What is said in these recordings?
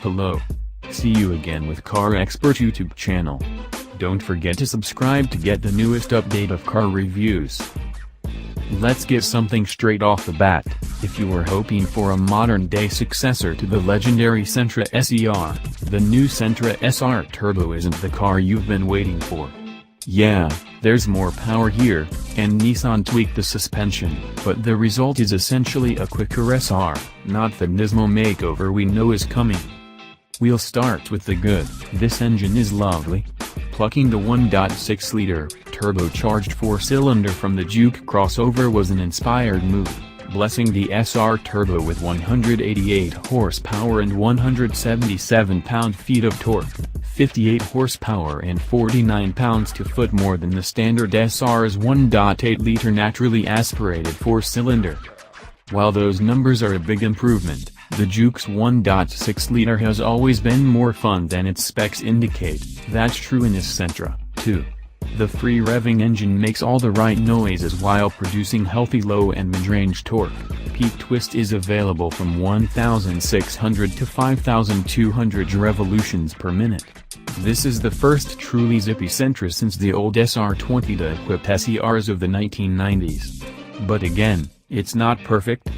below. See you again with Car Expert YouTube channel. Don't forget to subscribe to get the newest update of car reviews. Let's get something straight off the bat. If you were hoping for a modern-day successor to the legendary Sentra SR, the new Sentra SR Turbo isn't the car you've been waiting for. Yeah, there's more power here, and Nissan tweaked the suspension, but the result is essentially a quicker SR, not the Nismo makeover we know is coming. We'll start with the good. This engine is lovely. Plucking the 1.6-liter, turbocharged 4-cylinder from the Juke crossover was an inspired move, blessing the SR Turbo with 188 horsepower and 177 pound-feet of torque, 58 horsepower and 49 pounds-to-foot more than the standard SR's 1.8-liter naturally aspirated 4-cylinder. While those numbers are a big improvement, the Juke's 1.6-liter has always been more fun than its specs indicate. That's true in this Sentra, too. The Free-Revving engine makes all the right noises while producing healthy low and mid-range torque. Peak twist is available from 1,600 to 5,200 revolutions per minute. This is the first truly zippy Sentra since the old SR20 to equipped SERs of the 1990s. But again, it's not perfect.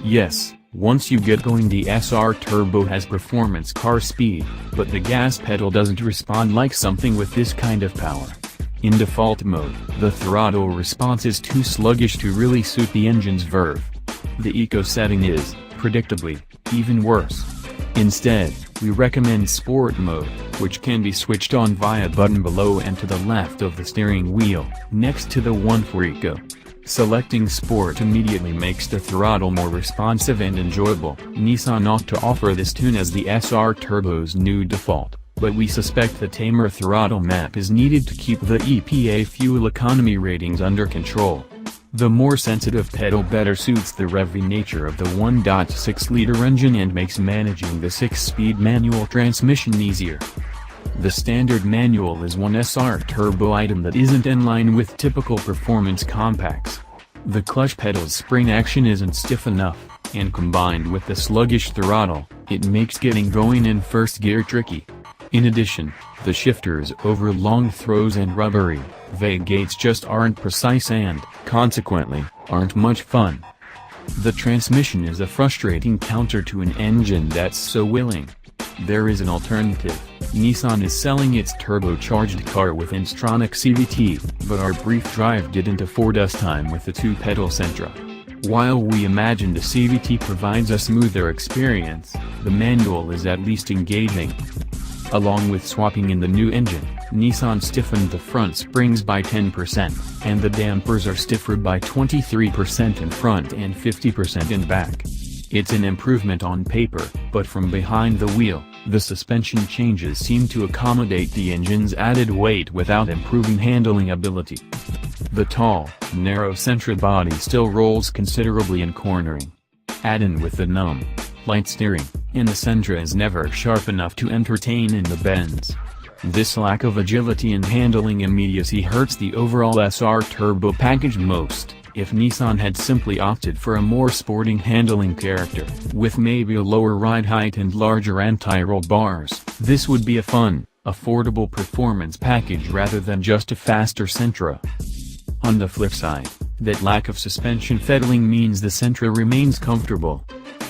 Yes, once you get going the SR Turbo has performance car speed, but the gas pedal doesn't respond like something with this kind of power. In default mode, the throttle response is too sluggish to really suit the engine's verve. The eco setting is, predictably, even worse. Instead, we recommend Sport mode, which can be switched on via button below and to the left of the steering wheel, next to the one for eco. Selecting Sport immediately makes the throttle more responsive and enjoyable. Nissan ought to offer this tune as the SR Turbo's new default, but we suspect the tamer throttle map is needed to keep the EPA fuel economy ratings under control. The more sensitive pedal better suits the revvy nature of the 1.6-liter engine and makes managing the 6-speed manual transmission easier. The standard manual is one SR Turbo item that isn't in line with typical performance compacts. The clutch pedal's spring action isn't stiff enough, and combined with the sluggish throttle, it makes getting going in first gear tricky. In addition, the shifters over long throws and rubbery, vague gates just aren't precise and, consequently, aren't much fun. The transmission is a frustrating counter to an engine that's so willing. There is an alternative. Nissan is selling its turbocharged car with Instronic CVT, but our brief drive didn't afford us time with the two-pedal Sentra. While we imagine the CVT provides a smoother experience, the manual is at least engaging. Along with swapping in the new engine, Nissan stiffened the front springs by 10%, and the dampers are stiffer by 23% in front and 50% in back. It's an improvement on paper, but from behind the wheel, the suspension changes seem to accommodate the engine's added weight without improving handling ability. The tall, narrow Sentra body still rolls considerably in cornering. Add in with the numb, light steering, and the Sentra is never sharp enough to entertain in the bends. This lack of agility and handling immediacy hurts the overall SR Turbo package most. If Nissan had simply opted for a more sporting handling character, with maybe a lower ride height and larger anti-roll bars, this would be a fun, affordable performance package rather than just a faster Sentra. On the flip side, that lack of suspension fettling means the Sentra remains comfortable.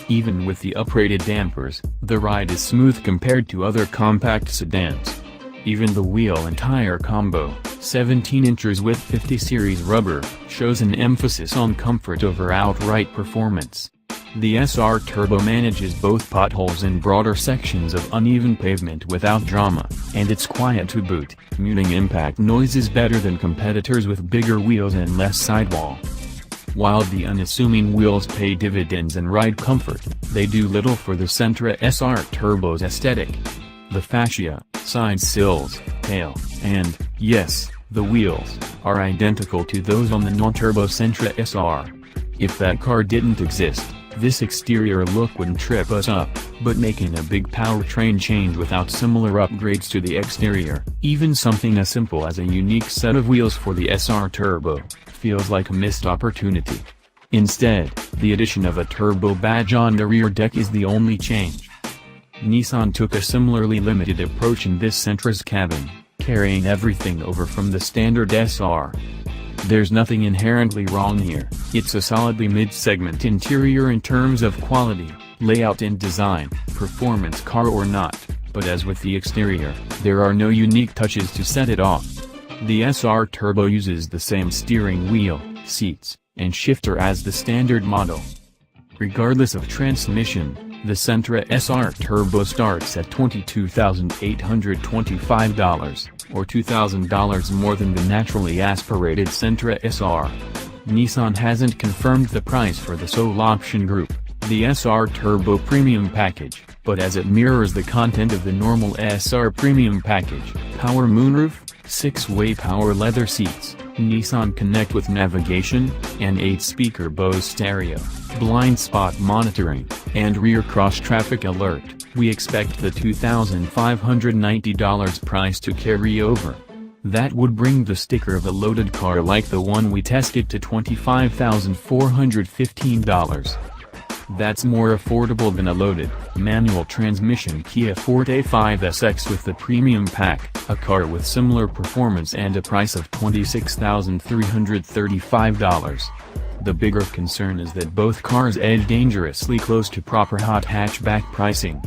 Even with the uprated dampers, the ride is smooth compared to other compact sedans. Even the wheel and tire combo, 17 inches with 50 series rubber, shows an emphasis on comfort over outright performance. The SR Turbo manages both potholes and broader sections of uneven pavement without drama, and it's quiet to boot, muting impact noises better than competitors with bigger wheels and less sidewall. While the unassuming wheels pay dividends in ride comfort, they do little for the Sentra SR Turbo's aesthetic. The fascia, side sills, tail, and, yes, the wheels, are identical to those on the non-turbo Sentra SR. If that car didn't exist, this exterior look wouldn't trip us up, but making a big powertrain change without similar upgrades to the exterior, even something as simple as a unique set of wheels for the SR Turbo, feels like a missed opportunity. Instead, the addition of a turbo badge on the rear deck is the only change. Nissan took a similarly limited approach in this Sentra's cabin, carrying everything over from the standard SR. There's nothing inherently wrong here. It's a solidly mid-segment interior in terms of quality, layout and design, performance car or not, but as with the exterior, there are no unique touches to set it off. The SR Turbo uses the same steering wheel, seats, and shifter as the standard model. Regardless of transmission, the Sentra SR Turbo starts at $22,825, or $2,000 more than the naturally aspirated Sentra SR. Nissan hasn't confirmed the price for the sole option group, the SR Turbo Premium Package, but as it mirrors the content of the normal SR Premium Package, power moonroof, 6-way power leather seats, Nissan Connect with navigation, an 8-speaker Bose stereo, blind spot monitoring, and rear cross-traffic alert, we expect the $2,590 price to carry over. That would bring the sticker of a loaded car like the one we tested to $25,415. That's more affordable than a loaded, manual transmission Kia Forte 5SX with the premium pack, a car with similar performance and a price of $26,335. The bigger concern is that both cars edge dangerously close to proper hot hatchback pricing.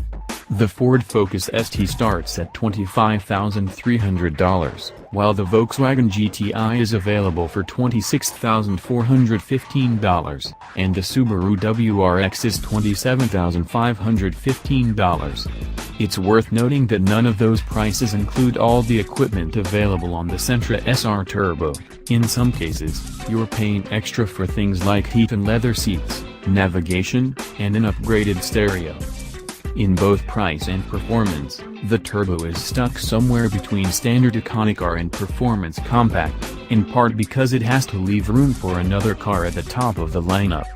The Ford Focus ST starts at $25,300, while the Volkswagen GTI is available for $26,415, and the Subaru WRX is $27,515. It's worth noting that none of those prices include all the equipment available on the Sentra SR Turbo. In some cases, you're paying extra for things like heat and leather seats, navigation, and an upgraded stereo. In both price and performance, the Turbo is stuck somewhere between standard economy car and performance compact, in part because it has to leave room for another car at the top of the lineup.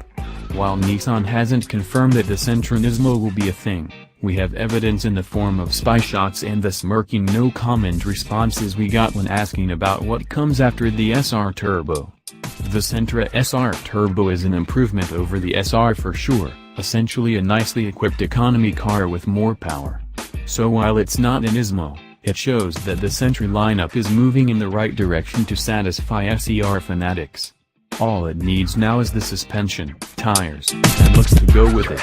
While Nissan hasn't confirmed that the Sentra Nismo will be a thing, we have evidence in the form of spy shots and the smirking no-comment responses we got when asking about what comes after the SR Turbo. The Sentra SR Turbo is an improvement over the SR for sure, essentially a nicely equipped economy car with more power. So while it's not an Nismo, it shows that the Sentra lineup is moving in the right direction to satisfy SER fanatics. All it needs now is the suspension, tires, and looks to go with it.